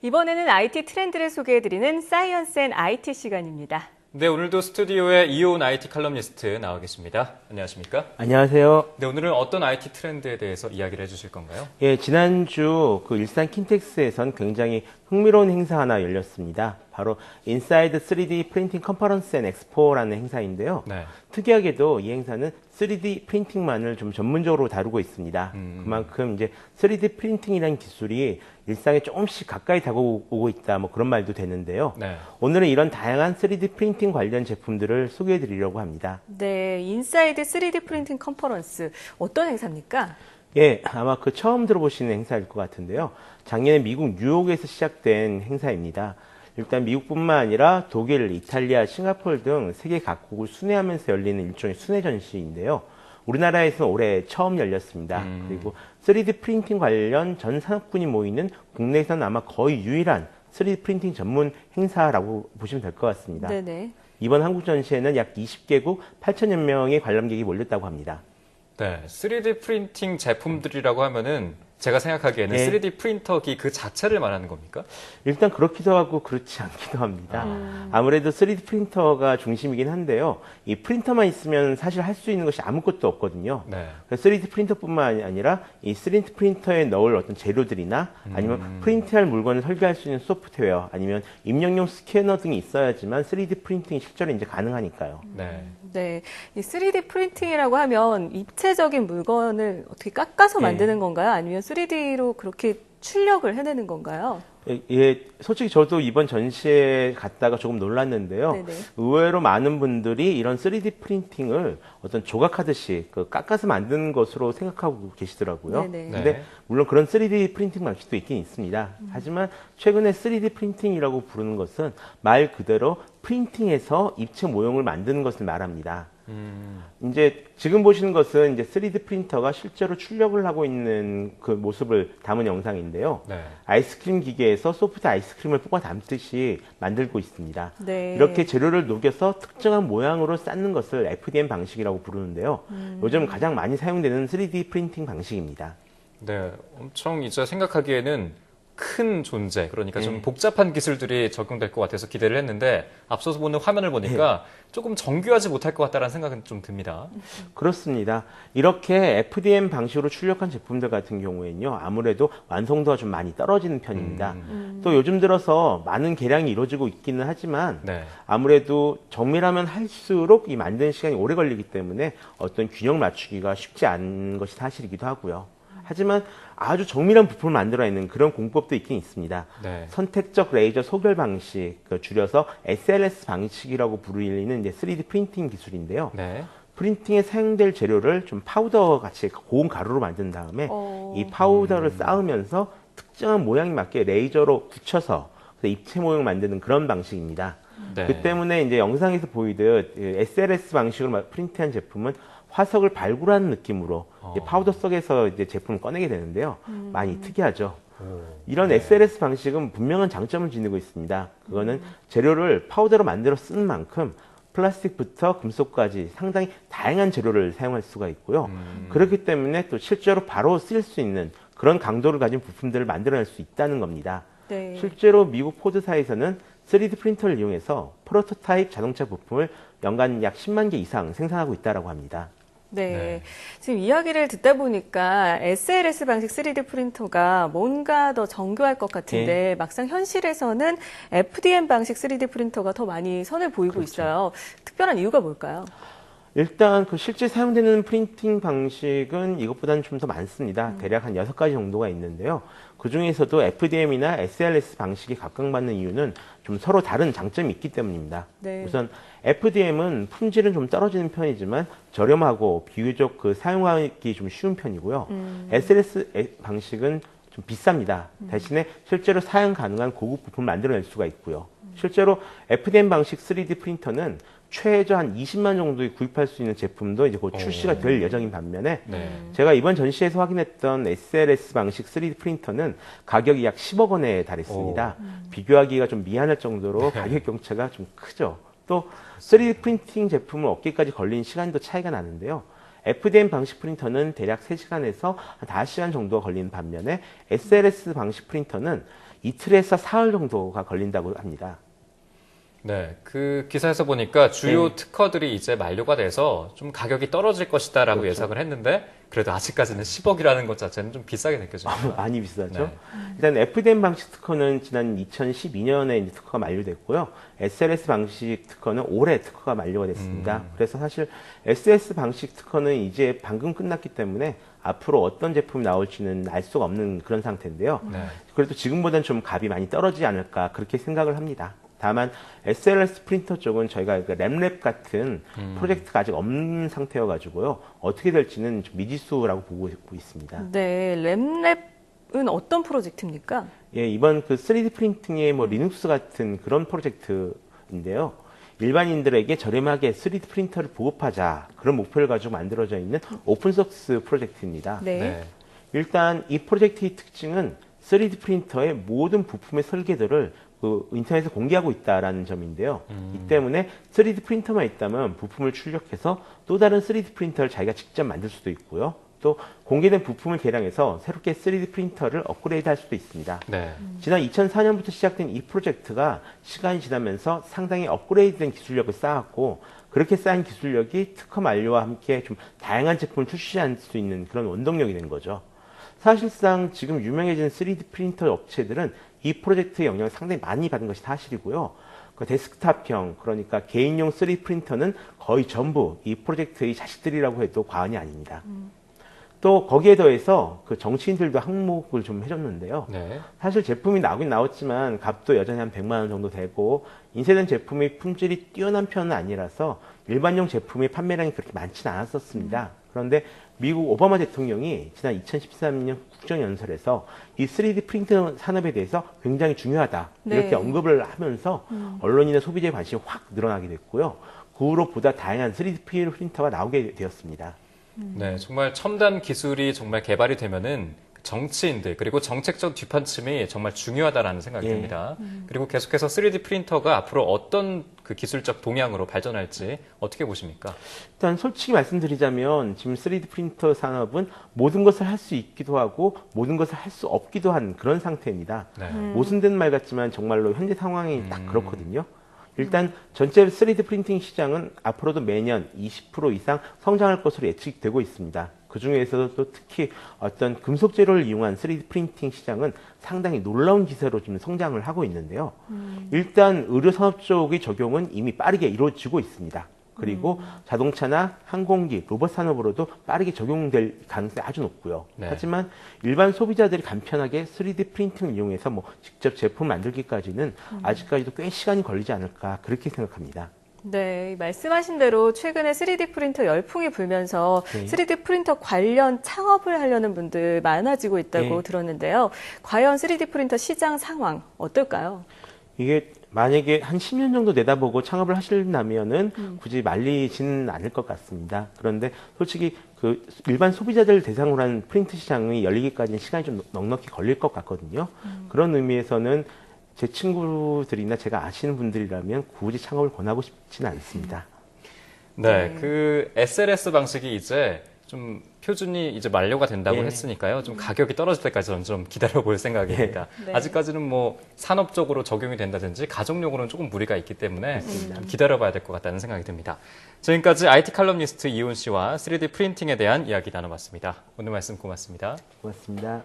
이번에는 IT 트렌드를 소개해드리는 사이언스 앤 IT 시간입니다. 네, 오늘도 스튜디오에 이온 IT 칼럼니스트 나와 계십니다. 안녕하십니까? 안녕하세요. 네, 오늘은 어떤 IT 트렌드에 대해서 이야기를 해주실 건가요? 예, 지난주 그 일산 킨텍스에선 굉장히 흥미로운 행사 하나 열렸습니다. 바로 인사이드 3D 프린팅 컨퍼런스 앤 엑스포라는 행사인데요. 네. 특이하게도 이 행사는 3D 프린팅만을 좀 전문적으로 다루고 있습니다. 그만큼 이제 3D 프린팅이라는 기술이 일상에 조금씩 가까이 다가오고 있다, 뭐 그런 말도 되는데요. 네. 오늘은 이런 다양한 3D 프린팅 관련 제품들을 소개해 드리려고 합니다. 네, 인사이드 3D 프린팅 컨퍼런스 어떤 행사입니까? 예, 아마 그 처음 들어보시는 행사일 것 같은데요. 작년에 미국 뉴욕에서 시작된 행사입니다. 일단 미국뿐만 아니라 독일, 이탈리아, 싱가포르 등 세계 각국을 순회하면서 열리는 일종의 순회 전시인데요. 우리나라에서는 올해 처음 열렸습니다. 그리고 3D 프린팅 관련 전 산업군이 모이는 국내에서는 아마 거의 유일한 3D 프린팅 전문 행사라고 보시면 될 것 같습니다. 네네. 이번 한국 전시회는 약 20개국 8천여 명의 관람객이 몰렸다고 합니다. 네, 3D 프린팅 제품들이라고 하면은 제가 생각하기에는 네. 3D 프린터기 그 자체를 말하는 겁니까? 일단 그렇기도 하고 그렇지 않기도 합니다. 아무래도 3D 프린터가 중심이긴 한데요. 이 프린터만 있으면 사실 할 수 있는 것이 아무것도 없거든요. 네. 3D 프린터뿐만 아니라 이 3D 프린터에 넣을 어떤 재료들이나 아니면 프린트할 물건을 설계할 수 있는 소프트웨어 아니면 입력용 스캐너 등이 있어야지만 3D 프린팅이 실제로 이제 가능하니까요. 네. 네, 이 3D 프린팅이라고 하면 입체적인 물건을 어떻게 깎아서 만드는 건가요? 아니면 3D로 그렇게 출력을 해내는 건가요? 예, 솔직히 저도 이번 전시회 갔다가 조금 놀랐는데요. 네네. 의외로 많은 분들이 이런 3D 프린팅을 어떤 조각하듯이 그 깎아서 만드는 것으로 생각하고 계시더라고요. 네네. 근데 네. 물론 그런 3D 프린팅 방식도 있긴 있습니다. 하지만 최근에 3D 프린팅이라고 부르는 것은 말 그대로 프린팅해서 입체 모형을 만드는 것을 말합니다. 이제 지금 보시는 것은 이제 3D 프린터가 실제로 출력을 하고 있는 그 모습을 담은 영상인데요. 네. 아이스크림 기계에서 소프트 아이스크림을 뽑아 담듯이 만들고 있습니다. 네. 이렇게 재료를 녹여서 특정한 모양으로 쌓는 것을 FDM 방식이라고 부르는데요. 요즘 가장 많이 사용되는 3D 프린팅 방식입니다. 네, 엄청 이제 생각하기에는 큰 존재, 그러니까 좀 네. 복잡한 기술들이 적용될 것 같아서 기대를 했는데 앞서서 보는 화면을 보니까 조금 정교하지 못할 것 같다는 생각은 좀 듭니다. 그렇습니다. 이렇게 FDM 방식으로 출력한 제품들 같은 경우에는요, 아무래도 완성도가 좀 많이 떨어지는 편입니다. 또 요즘 들어서 많은 개량이 이루어지고 있기는 하지만 네. 아무래도 정밀하면 할수록 이 만드는 시간이 오래 걸리기 때문에 어떤 균형 맞추기가 쉽지 않은 것이 사실이기도 하고요. 하지만 아주 정밀한 부품을 만들어내는 그런 공법도 있긴 있습니다. 네. 선택적 레이저 소결 방식, 줄여서 SLS 방식이라고 부르는 이제 3D 프린팅 기술인데요. 네. 프린팅에 사용될 재료를 좀 파우더 같이 고온 가루로 만든 다음에 이 파우더를 쌓으면서 특정한 모양에 맞게 레이저로 붙여서 입체 모형을 만드는 그런 방식입니다. 네. 그 때문에 이제 영상에서 보이듯 SLS 방식으로 프린트한 제품은 화석을 발굴하는 느낌으로 이제 파우더 속에서 이제 제품을 꺼내게 되는데요. 많이 특이하죠. 이런 SLS 방식은 분명한 장점을 지니고 있습니다. 그거는 재료를 파우더로 만들어 쓰는 만큼 플라스틱부터 금속까지 상당히 다양한 재료를 사용할 수가 있고요. 그렇기 때문에 또 실제로 바로 쓸 수 있는 그런 강도를 가진 부품들을 만들어낼 수 있다는 겁니다. 네. 실제로 미국 포드사에서는 3D 프린터를 이용해서 프로토타입 자동차 부품을 연간 약 10만 개 이상 생산하고 있다고 합니다. 네. 네. 지금 이야기를 듣다 보니까 SLS 방식 3D 프린터가 뭔가 더 정교할 것 같은데 막상 현실에서는 FDM 방식 3D 프린터가 더 많이 선을 보이고 그렇죠. 있어요. 특별한 이유가 뭘까요? 일단 그 실제 사용되는 프린팅 방식은 이것보다는 좀 더 많습니다. 대략 한 6가지 정도가 있는데요. 그 중에서도 FDM이나 SLS 방식이 각광받는 이유는 좀 서로 다른 장점이 있기 때문입니다. 네. 우선 FDM은 품질은 좀 떨어지는 편이지만 저렴하고 비교적 그 사용하기 좀 쉬운 편이고요. SLS 방식은 좀 비쌉니다. 대신에 실제로 사용 가능한 고급 부품을 만들어낼 수가 있고요. 실제로 FDM 방식 3D 프린터는 최저 한 20만 정도에 구입할 수 있는 제품도 이제 곧 출시가 될 예정인 반면에 네. 제가 이번 전시에서 확인했던 SLS 방식 3D 프린터는 가격이 약 10억 원에 달했습니다. 비교하기가 좀 미안할 정도로 가격 격차가 좀 크죠. 또 3D 프린팅 제품을 얻기까지 걸린 시간도 차이가 나는데요. FDM 방식 프린터는 대략 3시간에서 한 5시간 정도가 걸리는 반면에 SLS 방식 프린터는 이틀에서 사흘 정도가 걸린다고 합니다. 네, 그 기사에서 보니까 주요 네. 특허들이 이제 만료가 돼서 좀 가격이 떨어질 것이다라고 그렇죠. 예상을 했는데 그래도 아직까지는 10억이라는 것 자체는 좀 비싸게 느껴집니다. 많이 비싸죠. 네. 일단 FDM 방식 특허는 지난 2012년에 특허가 만료됐고요. SLS 방식 특허는 올해 특허가 만료가 됐습니다. 그래서 사실 SS 방식 특허는 이제 방금 끝났기 때문에 앞으로 어떤 제품이 나올지는 알 수가 없는 그런 상태인데요. 네. 그래도 지금보다는 좀 값이 많이 떨어지지 않을까 그렇게 생각을 합니다. 다만 SLS 프린터 쪽은 저희가 그 램랩 같은 프로젝트가 아직 없는 상태여가지고요. 어떻게 될지는 좀 미지수라고 보고 있습니다. 네, 램랩은 어떤 프로젝트입니까? 예, 이번 그 3D 프린팅의 뭐 리눅스 같은 그런 프로젝트인데요. 일반인들에게 저렴하게 3D 프린터를 보급하자 그런 목표를 가지고 만들어져 있는 오픈소스 프로젝트입니다. 네. 네. 일단 이 프로젝트의 특징은 3D 프린터의 모든 부품의 설계도를 그 인터넷에 공개하고 있다라는 점인데요. 이 때문에 3D 프린터만 있다면 부품을 출력해서 또 다른 3D 프린터를 자기가 직접 만들 수도 있고요. 또 공개된 부품을 개량해서 새롭게 3D 프린터를 업그레이드 할 수도 있습니다. 네. 지난 2004년부터 시작된 이 프로젝트가 시간이 지나면서 상당히 업그레이드된 기술력을 쌓았고 그렇게 쌓인 기술력이 특허 만료와 함께 좀 다양한 제품을 출시할 수 있는 그런 원동력이 된 거죠. 사실상 지금 유명해진 3D 프린터 업체들은 이 프로젝트의 영향을 상당히 많이 받은 것이 사실이고요. 그 데스크탑형, 그러니까 개인용 3D 프린터는 거의 전부 이 프로젝트의 자식들이라고 해도 과언이 아닙니다. 또 거기에 더해서 그 정치인들도 항목을 좀 해줬는데요. 네. 사실 제품이 나오긴 나왔지만 값도 여전히 한 100만 원 정도 되고 인쇄된 제품의 품질이 뛰어난 편은 아니라서 일반용 제품의 판매량이 그렇게 많지는 않았었습니다. 그런데 미국 오바마 대통령이 지난 2013년 국정연설에서 이 3D 프린터 산업에 대해서 굉장히 중요하다 이렇게 네. 언급을 하면서 언론이나 소비자의 관심이 확 늘어나게 됐고요. 그 후로 보다 다양한 3D 프린터가 나오게 되었습니다. 네, 정말 첨단 기술이 정말 개발이 되면은 정치인들 그리고 정책적 뒷받침이 정말 중요하다라는 생각이 예. 듭니다. 그리고 계속해서 3D 프린터가 앞으로 어떤 그 기술적 동향으로 발전할지 어떻게 보십니까? 일단 솔직히 말씀드리자면 지금 3D 프린터 산업은 모든 것을 할 수 있기도 하고 모든 것을 할 수 없기도 한 그런 상태입니다. 네. 모순된 말 같지만 정말로 현재 상황이 딱 그렇거든요. 일단 전체 3D 프린팅 시장은 앞으로도 매년 20% 이상 성장할 것으로 예측되고 있습니다. 그 중에서도 또 특히 어떤 금속 재료를 이용한 3D 프린팅 시장은 상당히 놀라운 기세로 지금 성장을 하고 있는데요. 일단 의료 산업 쪽의 적용은 이미 빠르게 이루어지고 있습니다. 그리고 자동차나 항공기, 로봇 산업으로도 빠르게 적용될 가능성이 아주 높고요. 네. 하지만 일반 소비자들이 간편하게 3D 프린팅을 이용해서 뭐 직접 제품 만들기까지는 아직까지도 꽤 시간이 걸리지 않을까 그렇게 생각합니다. 네, 말씀하신 대로 최근에 3D 프린터 열풍이 불면서 네. 3D 프린터 관련 창업을 하려는 분들 많아지고 있다고 네. 들었는데요. 과연 3D 프린터 시장 상황 어떨까요? 이게 만약에 한 10년 정도 내다보고 창업을 하신다면은 굳이 말리지는 않을 것 같습니다. 그런데 솔직히 그 일반 소비자들 대상으로 한 프린트 시장이 열리기까지는 시간이 좀 넉넉히 걸릴 것 같거든요. 그런 의미에서는 제 친구들이나 제가 아시는 분들이라면 굳이 창업을 권하고 싶지는 않습니다. 네, 그 SLS 방식이 이제 좀 표준이 이제 만료가 된다고 예. 했으니까요. 좀 가격이 떨어질 때까지 저는 좀 기다려볼 생각입니다. 네. 아직까지는 뭐 산업적으로 적용이 된다든지 가정용으로는 조금 무리가 있기 때문에 맞습니다. 좀 기다려봐야 될 것 같다는 생각이 듭니다. 지금까지 IT 칼럼니스트 이훈 씨와 3D 프린팅에 대한 이야기 나눠봤습니다. 오늘 말씀 고맙습니다. 고맙습니다.